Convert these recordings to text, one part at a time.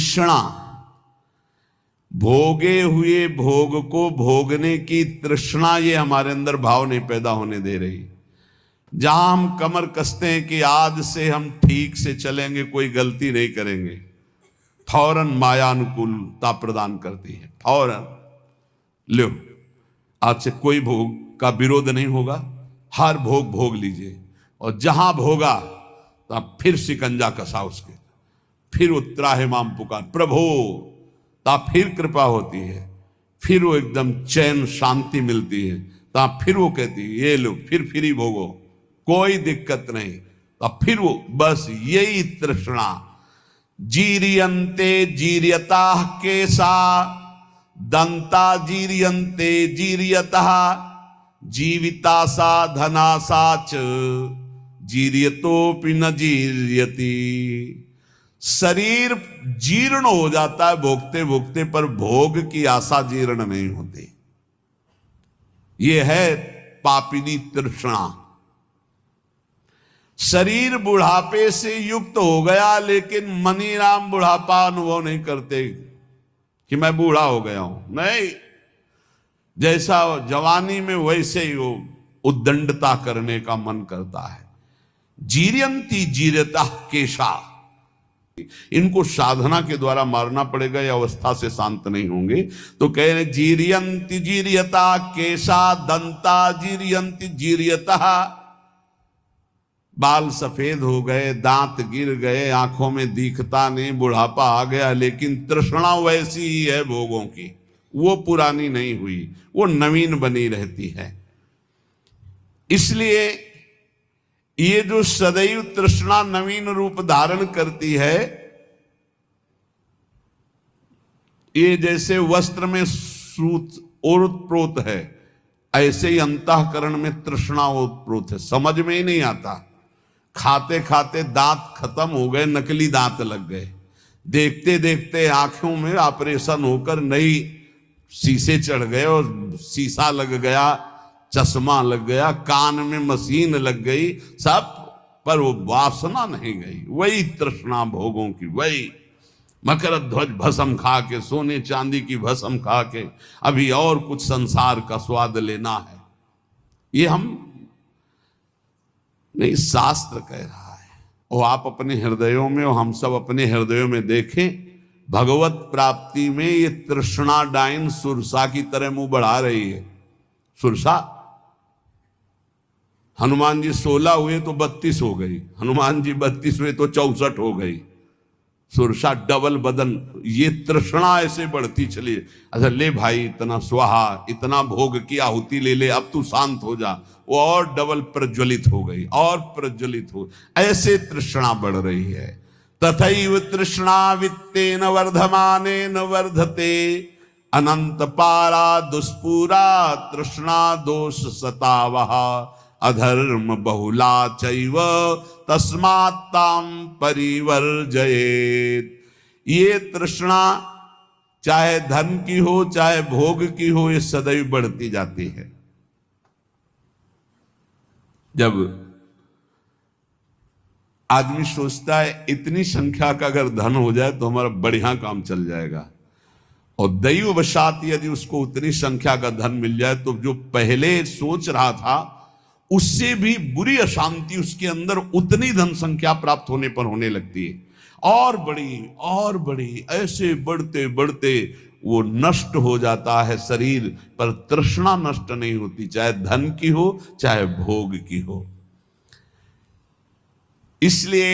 तृष्णा, भोगे हुए भोग को भोगने की तृष्णा, ये हमारे अंदर भाव नहीं पैदा होने दे रही। जहां हम कमर कसते हैं कि आज से हम ठीक से चलेंगे, कोई गलती नहीं करेंगे, फौरन माया अनुकूलता प्रदान करती है। फौरन लो, आज से कोई भोग का विरोध नहीं होगा, हर भोग भोग लीजिए। और जहां भोगा तो फिर शिकंजा कसा उसके, फिर उत्तराहे माम पुकार प्रभो, ता फिर कृपा होती है, फिर वो एकदम चैन शांति मिलती है। ता फिर वो कहती है ये लो, फिर ही भोगो, कोई दिक्कत नहीं। तो फिर वो बस यही तृष्णा, जीरियंते जीरियता केसा, दंता जीरियंते जीरियता, जीविता सा धना साच, जीरियतोपि न जीरियति। शरीर जीर्ण हो जाता है भोगते भोगते, पर भोग की आशा जीर्ण नहीं होती। यह है पापिनी तृष्णा। शरीर बुढ़ापे से युक्त हो गया, लेकिन मनी राम बुढ़ापा अनुभव नहीं करते कि मैं बूढ़ा हो गया हूं। नहीं, जैसा जवानी में वैसे ही वो उद्दंडता करने का मन करता है। जीरियंती जीरता केशा, इनको साधना के द्वारा मारना पड़ेगा, या अवस्था से शांत नहीं होंगे। तो कह रहे जीरियंती जीरियता केशा, दंता जीरियंती जीरियता, बाल सफेद हो गए, दांत गिर गए, आंखों में दिखता नहीं, बुढ़ापा आ गया, लेकिन तृष्णा वैसी ही है भोगों की, वो पुरानी नहीं हुई, वो नवीन बनी रहती है। इसलिए ये जो सदैव तृष्णा नवीन रूप धारण करती है, ये जैसे वस्त्र में सूत ओतप्रोत है, ऐसे ही अंतःकरण में तृष्णा ओतप्रोत है। समझ में ही नहीं आता, खाते खाते दांत खत्म हो गए, नकली दांत लग गए, देखते देखते आंखों में ऑपरेशन होकर नई शीशे चढ़ गए, और शीशा लग गया, चश्मा लग गया, कान में मशीन लग गई, सब, पर वो वासना नहीं गई। वही तृष्णा भोगों की, वही मकर ध्वज भस्म खा के, सोने चांदी की भस्म खा के अभी और कुछ संसार का स्वाद लेना है। ये हम नहीं, शास्त्र कह रहा है। और आप अपने हृदयों में, और हम सब अपने हृदयों में देखें, भगवत प्राप्ति में ये तृष्णा डाइन सुरसा की तरह मुंह बढ़ा रही है। सुरसा, हनुमान जी 16 हुए तो 32 हो गई, हनुमान जी 32 हुए तो 64 हो गई। सुरसा डबल बदन, ये तृष्णा ऐसे बढ़ती चली। अच्छा ले भाई, इतना स्वाहा, इतना भोग की आहुति ले ले, अब तू शांत हो जा, वो और डबल प्रज्वलित हो गई, और प्रज्वलित हो, ऐसे तृष्णा बढ़ रही है। तथैव तृष्णा वित्तेन वर्धमानेन वर्धते, अनंत पारा दुष्पूरा तृष्णा दोष सतावः, अधर्म बहुला चैव तस्मात्ताम परिवर्जयेत्। ये तृष्णा चाहे धन की हो, चाहे भोग की हो, ये सदैव बढ़ती जाती है। जब आदमी सोचता है इतनी संख्या का अगर धन हो जाए तो हमारा बढ़िया काम चल जाएगा, और दैववशात यदि उसको उतनी संख्या का धन मिल जाए, तो जो पहले सोच रहा था उससे भी बुरी अशांति उसके अंदर उतनी धन संख्या प्राप्त होने पर होने लगती है, और बड़ी, ऐसे बढ़ते बढ़ते वो नष्ट हो जाता है शरीर, पर तृष्णा नष्ट नहीं होती, चाहे धन की हो, चाहे भोग की हो। इसलिए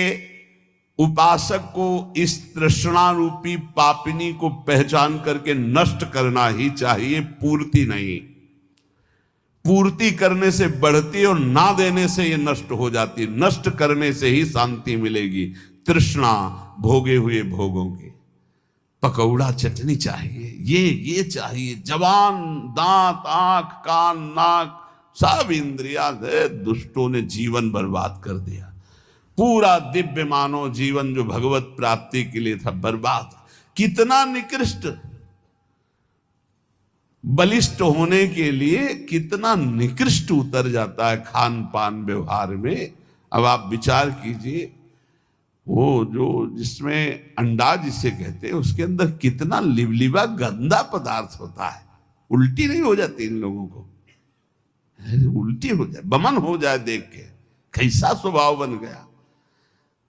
उपासक को इस तृष्णा रूपी पापिनी को पहचान करके नष्ट करना ही चाहिए, पूर्ति नहीं। पूर्ति करने से बढ़ती और ना देने से ये नष्ट हो जाती। नष्ट करने से ही शांति मिलेगी। तृष्णा भोगे हुए भोगों की, पकौड़ा चटनी चाहिए, ये चाहिए, जबान, दांत, आंख, कान, नाक, सब इंद्रिया, दुष्टों ने जीवन बर्बाद कर दिया। पूरा दिव्य मानव जीवन जो भगवत प्राप्ति के लिए था, बर्बाद। कितना निकृष्ट, बलिष्ठ होने के लिए कितना निकृष्ट उतर जाता है खान पान व्यवहार में। अब आप विचार कीजिए, वो जो जिसमें अंडा जिसे कहते हैं उसके अंदर कितना लिबलिबा गंदा पदार्थ होता है। उल्टी नहीं हो जाती इन लोगों को? उल्टी हो जाए, बमन हो जाए देख के, कैसा स्वभाव बन गया।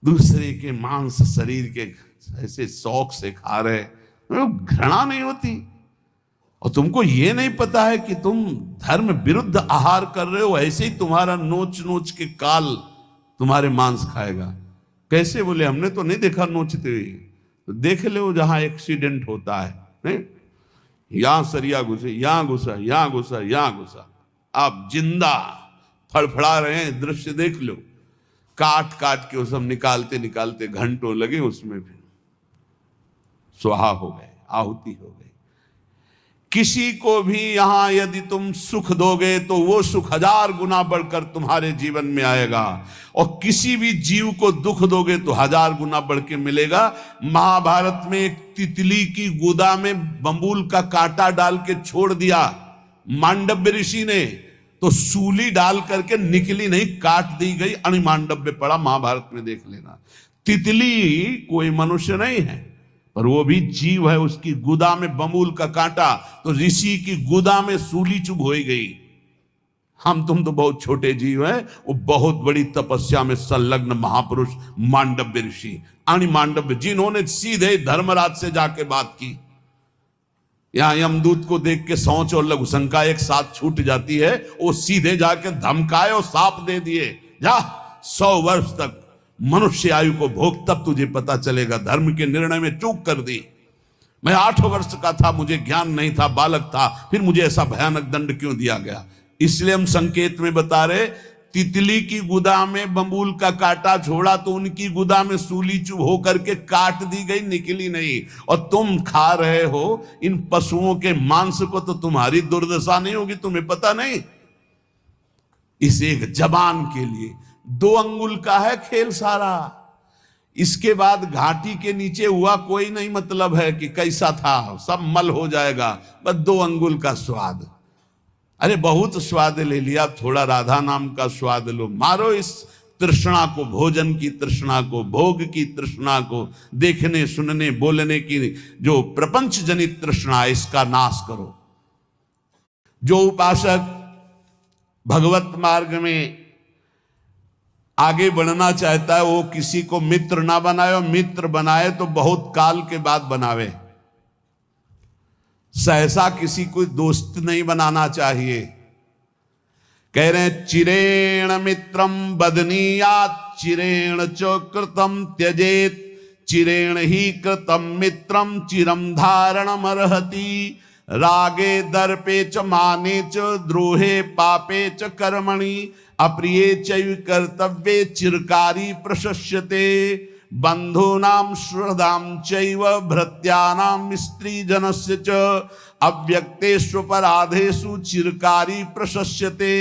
दूसरे के मांस शरीर के ऐसे शौक से खा रहे, घृणा नहीं होती? और तुमको ये नहीं पता है कि तुम धर्म विरुद्ध आहार कर रहे हो, ऐसे ही तुम्हारा नोच नोच के काल तुम्हारे मांस खाएगा। कैसे? बोले हमने तो नहीं देखा नोचते हुए। तो देख लो जहां एक्सीडेंट होता है, नहीं? यहां सरिया घुसे, यहां घुसा, यहां घुसा, यहां घुसा, आप जिंदा फड़फड़ा रहे हैं, दृश्य देख लो। काट काट के वो सब निकालते निकालते घंटों लगे, उसमें भी स्वाहा हो गए, आहुति हो गई। किसी को भी यहां यदि तुम सुख दोगे तो वो सुख 1000 गुना बढ़कर तुम्हारे जीवन में आएगा, और किसी भी जीव को दुख दोगे तो 1000 गुना बढ़ के मिलेगा। महाभारत में एक तितली की गुदा में बंबूल का कांटा डाल के छोड़ दिया मांडव्य ऋषि ने, तो सूली डाल करके निकली नहीं, काट दी गई, अणिमांडव्य पड़ा। महाभारत में देख लेना। तितली कोई मनुष्य नहीं है, पर वो भी जीव है। उसकी गुदा में बंबूल का कांटा, तो ऋषि की गुदा में सूली चुभ हो गई। हम तुम तो बहुत छोटे जीव हैं, वो बहुत बड़ी तपस्या में संलग्न महापुरुष मांडव्य ऋषि, अणिमांडव्य, जिन्होंने सीधे धर्मराज से जाके बात की। यहां यमदूत को देख के सोच और लघु शंका एक साथ छूट जाती है, वो सीधे जाके धमकाए और साप दे दिए, जा 100 वर्ष तक मनुष्य आयु को भोग, तब तुझे पता चलेगा। धर्म के निर्णय में चूक कर दी। मैं 8 वर्ष का था, मुझे ज्ञान नहीं था, बालक था, फिर मुझे ऐसा भयानक दंड क्यों दिया गया? इसलिए हम संकेत में बता रहे, तितली की गुदा में बंबूल का कांटा छोड़ा तो उनकी गुदा में सूली चुभ होकर के काट दी गई, निकली नहीं। और तुम खा रहे हो इन पशुओं के मांस को, तो तुम्हारी दुर्दशा नहीं होगी, तुम्हें पता नहीं? इस एक जबान के लिए 2 अंगुल का है खेल सारा। इसके बाद घाटी के नीचे हुआ कोई नहीं मतलब है कि कैसा था, सब मल हो जाएगा। बस 2 अंगुल का स्वाद। अरे बहुत स्वाद ले लिया, थोड़ा राधा नाम का स्वाद लो। मारो इस तृष्णा को, भोजन की तृष्णा को, भोग की तृष्णा को, देखने सुनने बोलने की जो प्रपंच जनित तृष्णा है, इसका नाश करो। जो उपासक भगवत मार्ग में आगे बढ़ना चाहता है, वो किसी को मित्र ना बनाए, और मित्र बनाए तो बहुत काल के बाद बनावे। सहसा किसी को दोस्त नहीं बनाना चाहिए। कह रहे हैं, चिरेण मित्रम बदनीयात, चिरेण च कृतम त्यजेत, चिरेण ही कृतम मित्रम चिरम धारणमर्हति। रागे दर्पे च माने च द्रोहे पापे च कर्मणि, अप्रिये चैव कर्तव्ये चिरकारी प्रशस्यते। बंधूनां श्रद्धां चैव भृत्यानां स्त्रीजनस्य च, अव्यक्तेष्वपराधेषु चिरकारी प्रशस्यते।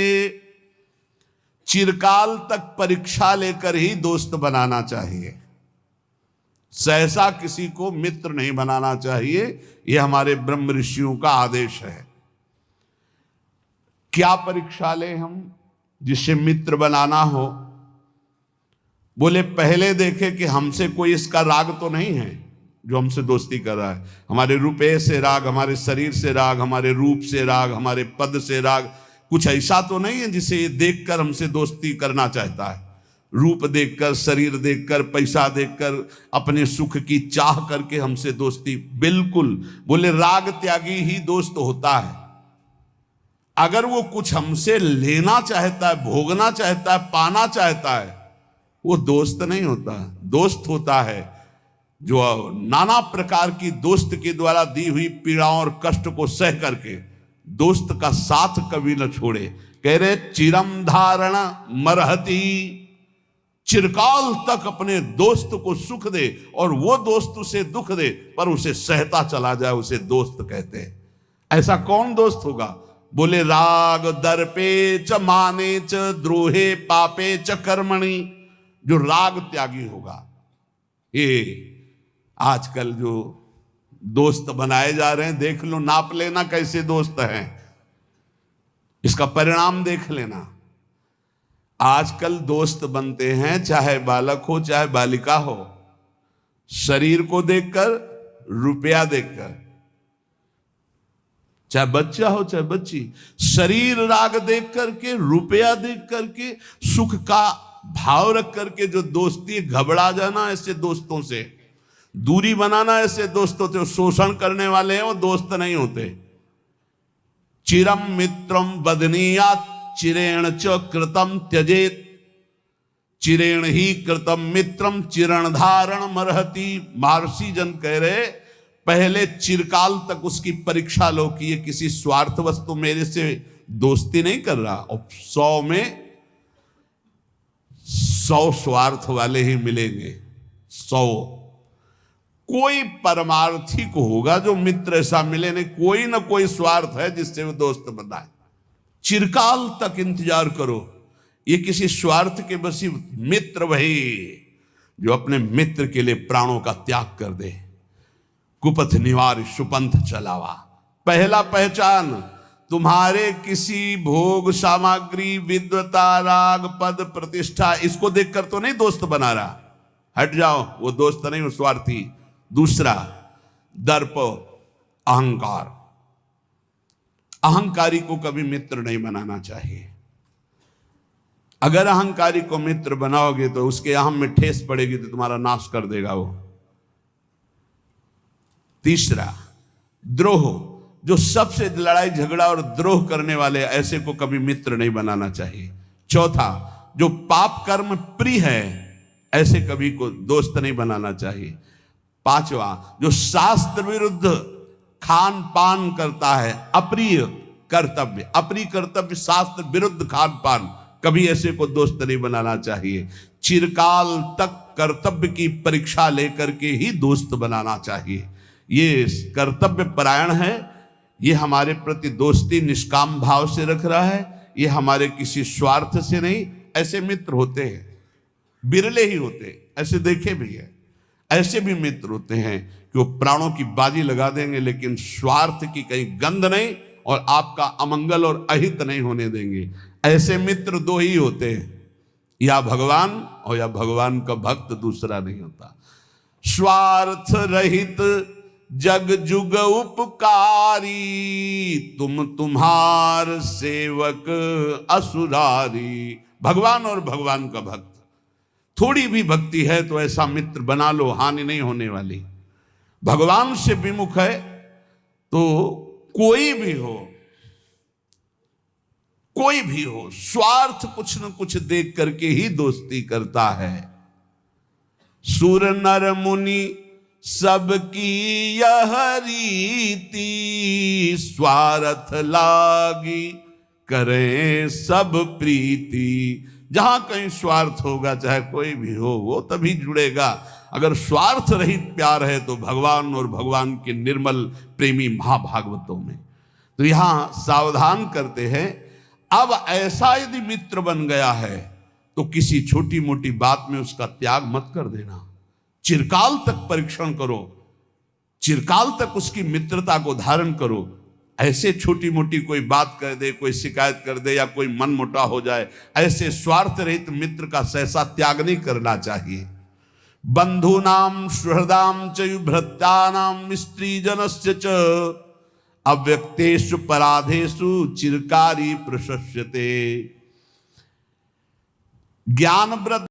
चिरकाल तक परीक्षा लेकर ही दोस्त बनाना चाहिए, सहसा किसी को मित्र नहीं बनाना चाहिए। यह हमारे ब्रह्म ऋषियों का आदेश है। क्या परीक्षा ले हम जिससे मित्र बनाना हो? बोले पहले देखे कि हमसे कोई इसका राग तो नहीं है जो हमसे दोस्ती कर रहा है। हमारे रुपये से राग, हमारे शरीर से राग, हमारे रूप से राग, हमारे पद से राग, कुछ ऐसा तो नहीं है जिसे ये देखकर हमसे दोस्ती करना चाहता है। रूप देखकर, शरीर देखकर, पैसा देखकर, अपने सुख की चाह करके हमसे दोस्ती, बिल्कुल। बोले राग त्यागी ही दोस्त होता है। अगर वो कुछ हमसे लेना चाहता है, भोगना चाहता है, पाना चाहता है, वो दोस्त नहीं होता। दोस्त होता है जो नाना प्रकार की दोस्त के द्वारा दी हुई पीड़ाओं और कष्ट को सह करके दोस्त का साथ कभी न छोड़े। कह रहे चिरम धारण मरहती, चिरकाल तक अपने दोस्त को सुख दे और वो दोस्त उसे दुख दे पर उसे सहता चला जाए, उसे दोस्त कहते हैं। ऐसा कौन दोस्त होगा? बोले राग दर्पे च माने च द्रोहे पापे च कर्मणि, जो राग त्यागी होगा। ये आजकल जो दोस्त बनाए जा रहे हैं, देख लो, नाप लेना कैसे दोस्त हैं, इसका परिणाम देख लेना। आजकल दोस्त बनते हैं चाहे बालक हो चाहे बालिका हो, शरीर को देखकर, रुपया देखकर, चाहे बच्चा हो चाहे बच्ची, शरीर राग देख करके, रुपया देख करके, सुख का भाव रख करके जो दोस्ती, घबरा जाना ऐसे दोस्तों से, दूरी बनाना ऐसे दोस्तों से, शोषण करने वाले हैं वो दोस्त नहीं होते। चिरम मित्रम बदनीयात चिरेण च कृतम त्यजेत, चिरेण ही कृतम मित्रम चिरण धारण मरहति। महर्षि जन कह रहे पहले चिरकाल तक उसकी परीक्षा लो कि ये किसी स्वार्थ वस्तु मेरे से दोस्ती नहीं कर रहा, और 100 में 100 स्वार्थ वाले ही मिलेंगे। 100 कोई परमार्थी को होगा जो मित्र ऐसा मिले नहीं, कोई ना कोई स्वार्थ है जिससे वो दोस्त बनाए। चिरकाल तक इंतजार करो, ये किसी स्वार्थ के बसी मित्र वही जो अपने मित्र के लिए प्राणों का त्याग कर दे। कुपथ निवार सुपंथ चलावा। पहला पहचान, तुम्हारे किसी भोग सामग्री, विद्वता, राग, पद, प्रतिष्ठा, इसको देखकर तो नहीं दोस्त बना रहा, हट जाओ, वो दोस्त नहीं, वो स्वार्थी। दूसरा, दर्प, अहंकार। अहंकारी को कभी मित्र नहीं बनाना चाहिए। अगर अहंकारी को मित्र बनाओगे तो उसके अहम में ठेस पड़ेगी तो तुम्हारा नाश कर देगा वो। तीसरा, द्रोह, जो सबसे लड़ाई झगड़ा और द्रोह करने वाले, ऐसे को कभी मित्र नहीं बनाना चाहिए। चौथा, जो पाप कर्म प्रिय है, ऐसे कभी को दोस्त नहीं बनाना चाहिए। पांचवा, जो शास्त्र विरुद्ध खान पान करता है, अप्रिय कर्तव्य, अप्रिय कर्तव्य, शास्त्र विरुद्ध खान पान, कभी ऐसे को दोस्त नहीं बनाना चाहिए। चिरकाल तक कर्तव्य की परीक्षा लेकर के ही दोस्त बनाना चाहिए। ये कर्तव्य परायण है, ये हमारे प्रति दोस्ती निष्काम भाव से रख रहा है, ये हमारे किसी स्वार्थ से नहीं। ऐसे मित्र होते हैं, बिरले ही होते, ऐसे देखे भी है। ऐसे भी मित्र होते हैं कि वो प्राणों की बाजी लगा देंगे लेकिन स्वार्थ की कहीं गंध नहीं और आपका अमंगल और अहित नहीं होने देंगे। ऐसे मित्र दो ही होते हैं, या भगवान और या भगवान का भक्त, दूसरा नहीं होता। स्वार्थ रहित जग जुग उपकारी, तुम तुम्हार सेवक असुरारी। भगवान और भगवान का भक्त, थोड़ी भी भक्ति है तो ऐसा मित्र बना लो, हानि नहीं होने वाली। भगवान से विमुख है तो कोई भी हो, स्वार्थ कुछ न कुछ देख करके ही दोस्ती करता है। सुर नर मुनि सबकी यह रीति, स्वार्थ लागी करें सब प्रीति। जहां कहीं स्वार्थ होगा, चाहे कोई भी हो, वो तभी जुड़ेगा। अगर स्वार्थ रहित प्यार है तो भगवान और भगवान के निर्मल प्रेमी महाभागवतों में। तो यहां सावधान करते हैं, अब ऐसा यदि मित्र बन गया है तो किसी छोटी मोटी बात में उसका त्याग मत कर देना। चिरकाल तक परीक्षण करो, चिरकाल तक उसकी मित्रता को धारण करो। ऐसे छोटी मोटी कोई बात कर दे, कोई शिकायत कर दे या कोई मन मोटा हो जाए, ऐसे स्वार्थ रहित मित्र का सहसा त्याग नहीं करना चाहिए। बंधूनाम सुहृदाम च भृत्यानाम स्त्री जनस्य च, अव्यक्तेषु पराधेषु चिरकारी प्रशस्यते। ज्ञान वृद्धि